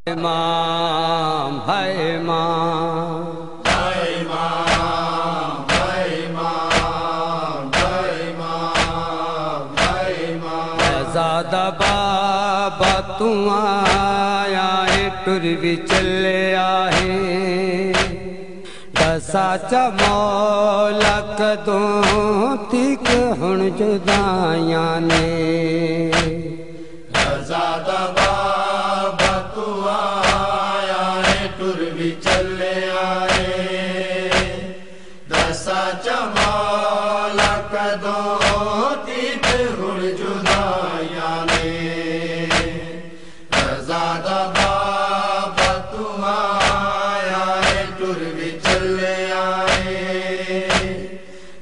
امام ہے امام زادہ بابا تو آیا ہے ٹر بھی چلے آئے دسا چا مولا کدوں تک ہن جدائیاں نے زادہ بابا تو آیا ہے ٹر بھی چلے آئے دسا چا مولا کدوں تک ہن جدائیاں نے زادہ بابا تو آیا ہے ٹر بھی چلے آئے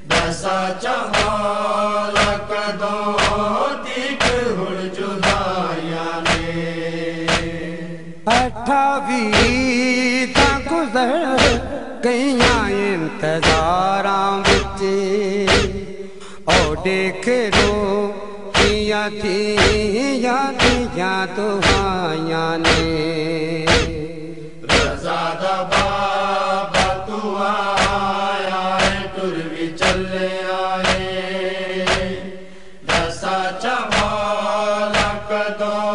دسا چا مولا کدوں تک ہن جدائیاں نے اٹھاویں دا گزر گئیاں انتظاراں وچ او دیکھ رو کیاں تھیاں دعائیاں نے زادہ بابا تو آیا ہے ٹر بھی چلے آئے دسا چا مولا کدوں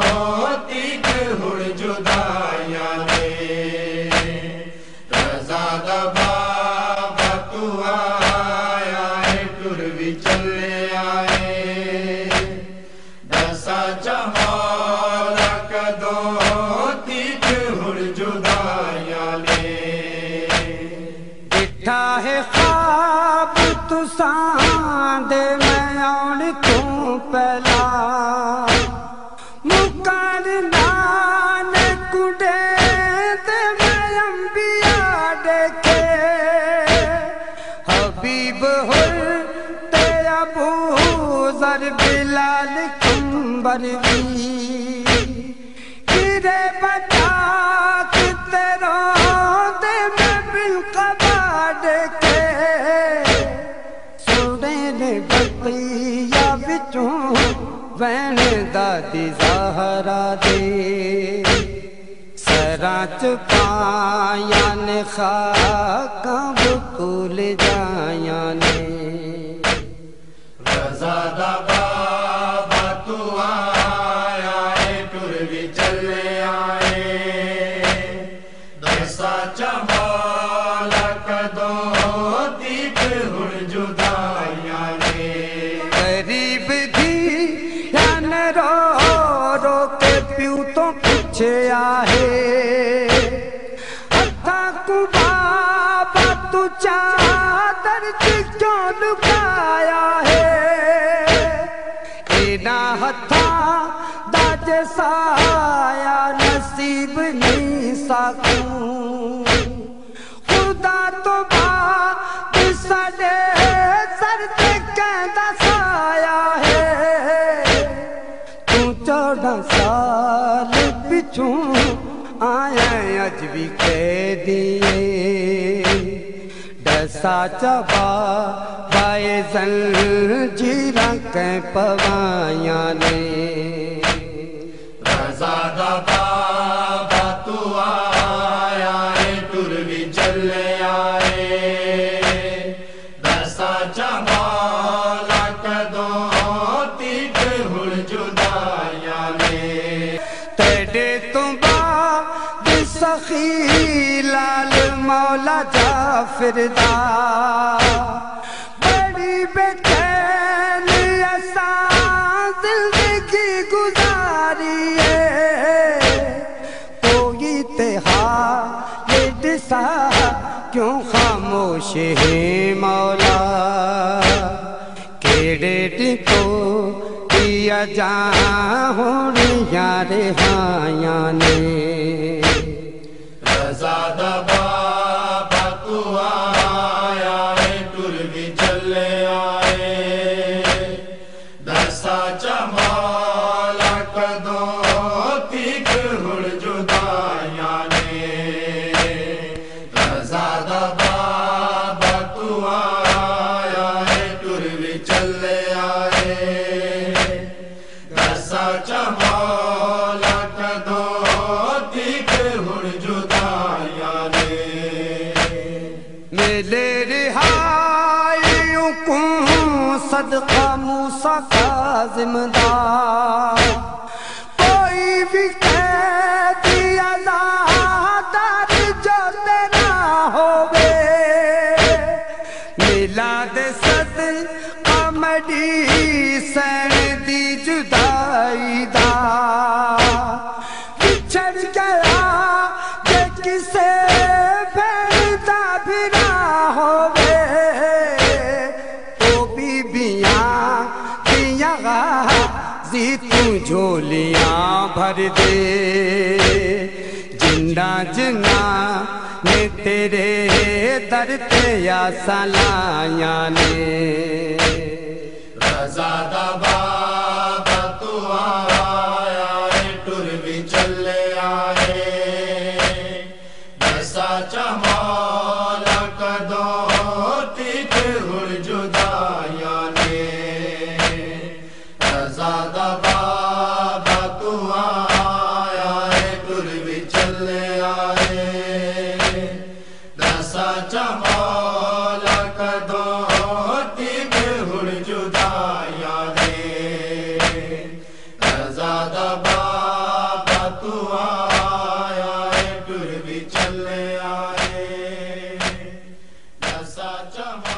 تک ہن جدائیاں نے زادہ بابا تو آیا ہے ٹر بھی چلے آئے دسا چا مولا کدوں تک ہن جدائیاں نے ڈٹھا ہے خواب تساں دے میں آن تو پہلا مکرنا نے کڈے تے میں انبیاء دیکھے حبیب ہر تے ابو ذر بلال کمبر بھی گرے بچا کتے رو دے میں بالقبا دیکھے سوڑے نے بقیہ بچوں وین دادی زہرا دے سراں چ پایاں نے خاکاں بکول جایاں نے زادہ بابا تو آیا ہے ٹر بھی چلے آئے دسا چا مولا کدوں تک ہن جدائیاں نے غریب تھی یعنی رو رو کے پیو تو پوچھے آہے ہتھاں کو بابا تو چادر کیوں لکایا ہے اینا ہتھاں دا جسایا نصیب نہیں سکوں خدا تو بات سڈے سر تے کہندا سایا ہے تو 14 سال پچھوں آیا اج بھی کہہ دیے دسا چبا بائے زنجیراں کہیں پوائیاں نے زادہ بابا تو آیا ہے ٹر بھی چلے آئے دسا چا مولا کدوں تک ہن جدائیاں نے تیرے تو بعد سخی لال مولا جعفر دا بڑی بے چین اساں زندگی گزاری ہے کوئی تہار دسا کیوں خاموش ہے مولا کیڑے ٹکو دیا جاں ہون یار ہایاں نے زادہ بابا تو آیا ہے ٹر بھی چلے آئے دسا چا مولا کدوں تک ہن جدائیاں نے زادہ بابا تو آیا ہے ٹر بھی چلے آئے دسا چا مولا کدوں تک چلے رہائیوں کو صدقہ موسیٰ کا ذمہ دار کوئی بھی قیدی عزادار جو تیرا ہووے میلاد صدقہ مڑی سین دی جدائی دا بچھڑ گیا کہ کسے بھیڑتا بھی نہ ہووے او بی بیاں دیاں غازی تو جھولیاں بھر دے جنہ جنہ نے تیرے در تے یا سلائیاں نے رضا دا بابا تو آیا ہے ٹر بھی چلے آئے ایسا چمالا کدو تیک ہڑ جدائیاں نے رضا دا بابا تو آیا ہے ٹر بھی چلے آئے ایسا چمالا کدو تیک ہڑ جدائیاں نے رضا دا بابا تو آیا ہے ٹر بھی چلے آئے ایسا چمالا